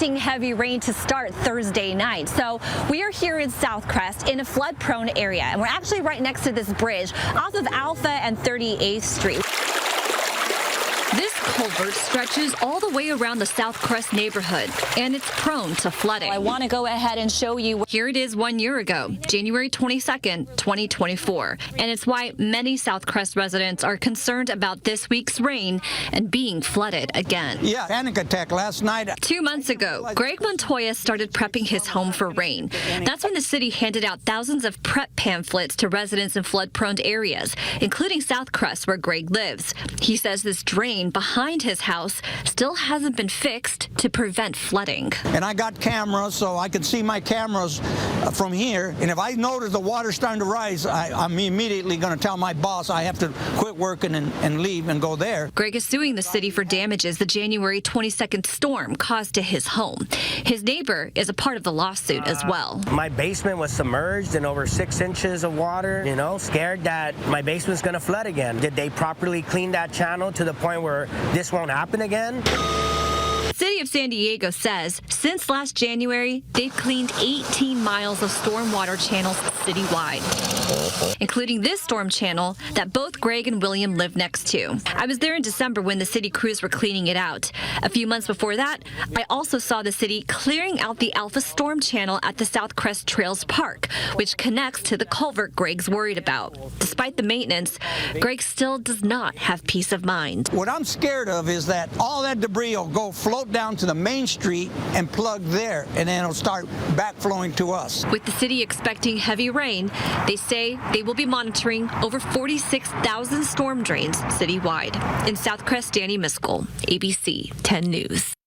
expecting heavy rain to start Thursday night. So we are here in Southcrest in a flood-prone area, and we're actually right next to this bridge off of Alpha and 38th Street. This culvert stretches all the way around the Southcrest neighborhood, and it's prone to flooding. I want to go ahead and show you. Here it is 1 year ago, January 22nd, 2024, and it's why many Southcrest residents are concerned about this week's rain and being flooded again. Yeah, panic attack last night. 2 months ago, Greg Montoya started prepping his home for rain. That's when the city handed out thousands of prep pamphlets to residents in flood-prone areas, including Southcrest, where Greg lives. He says this drain behind his house still hasn't been fixed to prevent flooding. And I got cameras, so I can see my cameras from here. And if I notice the water's starting to rise, I'm immediately going to tell my boss I have to quit working and leave and go there. Greg is suing the city for damages the January 22nd storm caused to his home. His neighbor is a part of the lawsuit as well. My basement was submerged in over 6 inches of water, scared that my basement's going to flood again. Did they properly clean that channel to the point where this won't happen again? City of San Diego says since last January, they've cleaned 18 miles of stormwater channels citywide, including this storm channel that both Greg and William live next to. I was there in December when the city crews were cleaning it out. A few months before that, I also saw the city clearing out the Alpha storm channel at the Southcrest Trails Park, which connects to the culvert Greg's worried about. Despite the maintenance, Greg still does not have peace of mind. What I'm scared of is that all that debris will go float down to the main street and plug there, and then it'll start backflowing to us. With the city expecting heavy rain, they say they will be monitoring over 46,000 storm drains citywide. In Southcrest, Danny Miskell, ABC 10 News.